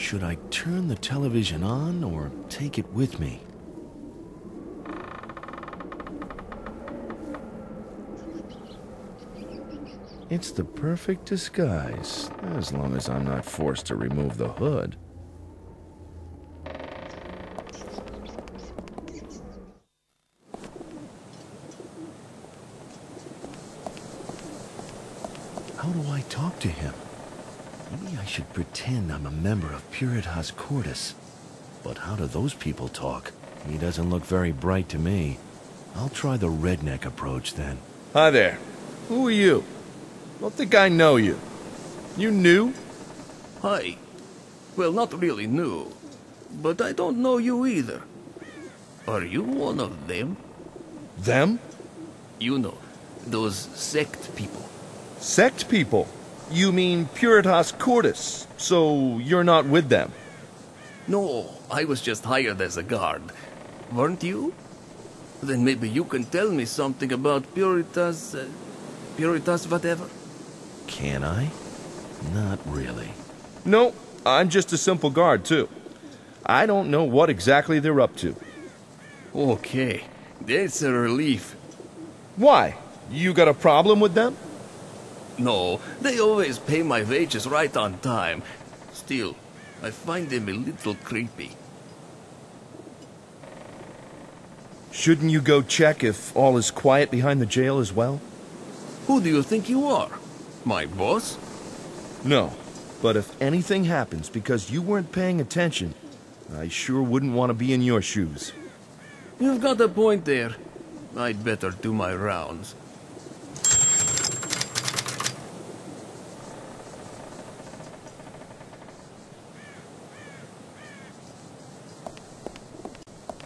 Should I turn the television on or take it with me? It's the perfect disguise, as long as I'm not forced to remove the hood. How do I talk to him? Maybe I should pretend I'm a member of Puritas Cordis. But how do those people talk? He doesn't look very bright to me. I'll try the redneck approach then. Hi there. Who are you? Don't think I know you. You new? Hi. Well, not really new. But I don't know you either. Are you one of them? Them? You know, those sect people. Sect people? You mean Puritas Cordis, so you're not with them? No, I was just hired as a guard. Weren't you? Then maybe you can tell me something about Puritas whatever? Can I? Not really. No, I'm just a simple guard, too. I don't know what exactly they're up to. Okay, that's a relief. Why? You got a problem with them? No, they always pay my wages right on time. Still, I find them a little creepy. Shouldn't you go check if all is quiet behind the jail as well? Who do you think you are? My boss? No, but if anything happens because you weren't paying attention, I sure wouldn't want to be in your shoes. You've got a point there. I'd better do my rounds.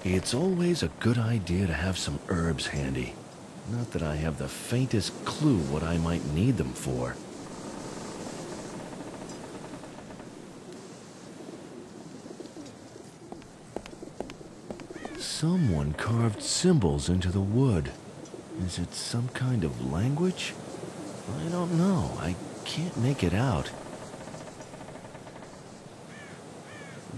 It's always a good idea to have some herbs handy. Not that I have the faintest clue what I might need them for. Someone carved symbols into the wood. Is it some kind of language? I don't know. I can't make it out.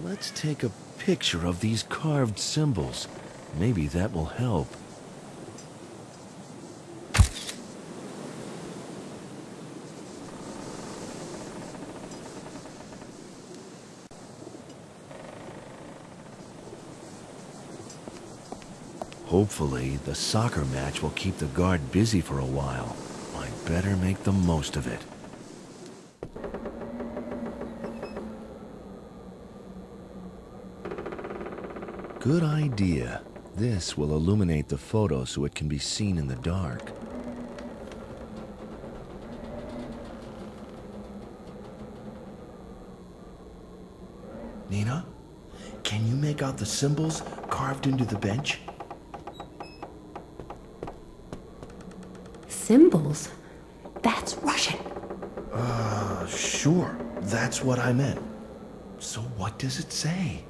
Let's take a picture of these carved symbols. Maybe that will help. Hopefully, the soccer match will keep the guard busy for a while. I better make the most of it. Good idea. This will illuminate the photo so it can be seen in the dark. Nina, can you make out the symbols carved into the bench? Symbols? That's Russian. Sure. That's what I meant. So what does it say?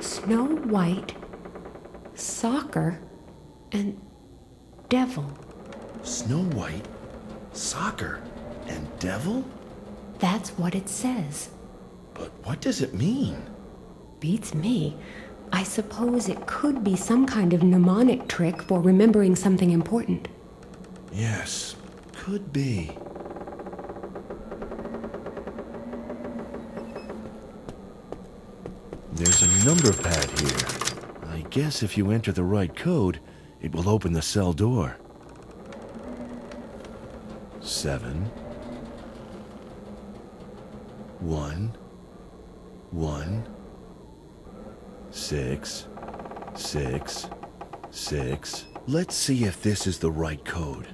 Snow White, soccer, and devil. Snow White, soccer, and devil? That's what it says. But what does it mean? Beats me. I suppose it could be some kind of mnemonic trick for remembering something important. Yes, could be. There's a number pad here. I guess if you enter the right code, it will open the cell door. 7 1 1 6 6 6. Let's see if this is the right code.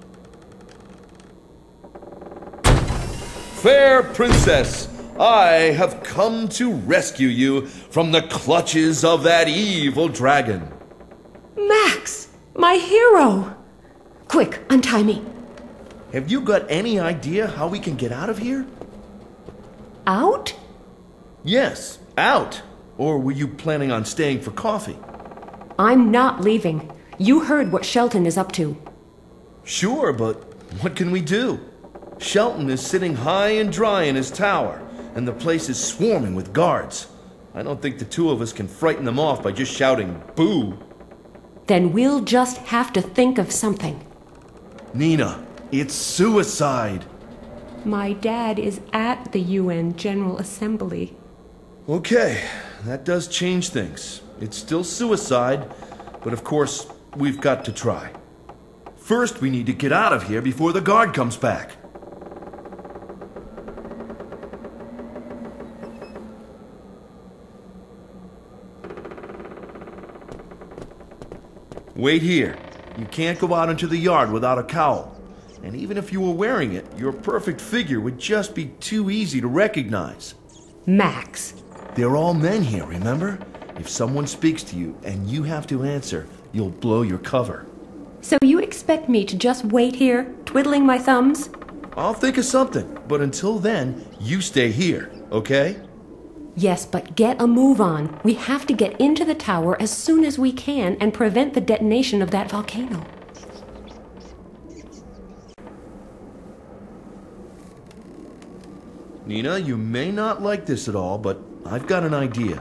Fair princess, I have come to rescue you from the clutches of that evil dragon. Max! My hero! Quick, untie me. Have you got any idea how we can get out of here? Out? Yes, out. Or were you planning on staying for coffee? I'm not leaving. You heard what Shelton is up to. Sure, but what can we do? Shelton is sitting high and dry in his tower, and the place is swarming with guards. I don't think the two of us can frighten them off by just shouting, "Boo!" Then we'll just have to think of something. Nina, it's suicide! My dad is at the UN General Assembly. Okay, that does change things. It's still suicide, but of course, we've got to try. First, we need to get out of here before the guard comes back. Wait here. You can't go out into the yard without a cowl. And even if you were wearing it, your perfect figure would just be too easy to recognize. Max. They're all men here, remember? If someone speaks to you and you have to answer, you'll blow your cover. So you expect me to just wait here, twiddling my thumbs? I'll think of something, but until then, you stay here, okay? Yes, but get a move on. We have to get into the tower as soon as we can and prevent the detonation of that volcano. Nina, you may not like this at all, but I've got an idea.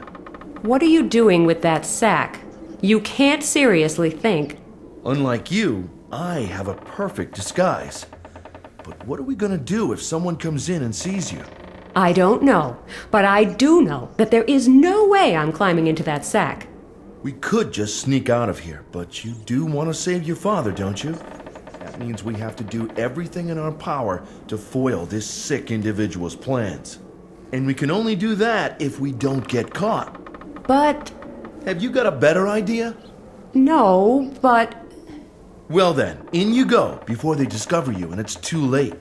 What are you doing with that sack? You can't seriously think. Unlike you, I have a perfect disguise. But what are we gonna do if someone comes in and sees you? I don't know, but I do know that there is no way I'm climbing into that sack. We could just sneak out of here, but you do want to save your father, don't you? That means we have to do everything in our power to foil this sick individual's plans. And we can only do that if we don't get caught. But... Have you got a better idea? No, but... Well then, in you go before they discover you and it's too late.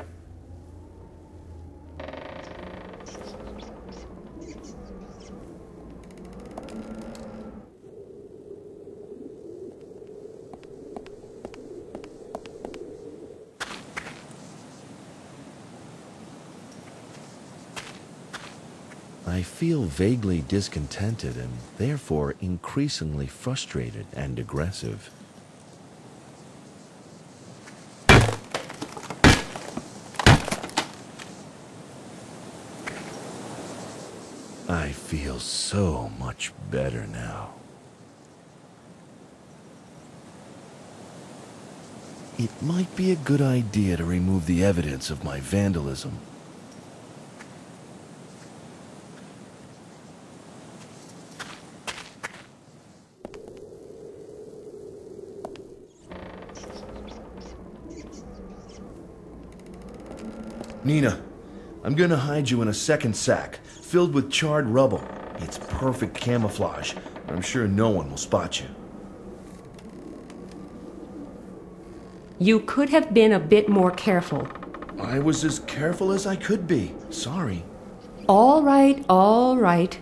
I feel vaguely discontented and therefore increasingly frustrated and aggressive. I feel so much better now. It might be a good idea to remove the evidence of my vandalism. Nina, I'm gonna hide you in a second sack, filled with charred rubble. It's perfect camouflage. I'm sure no one will spot you. You could have been a bit more careful. I was as careful as I could be. Sorry. All right, all right.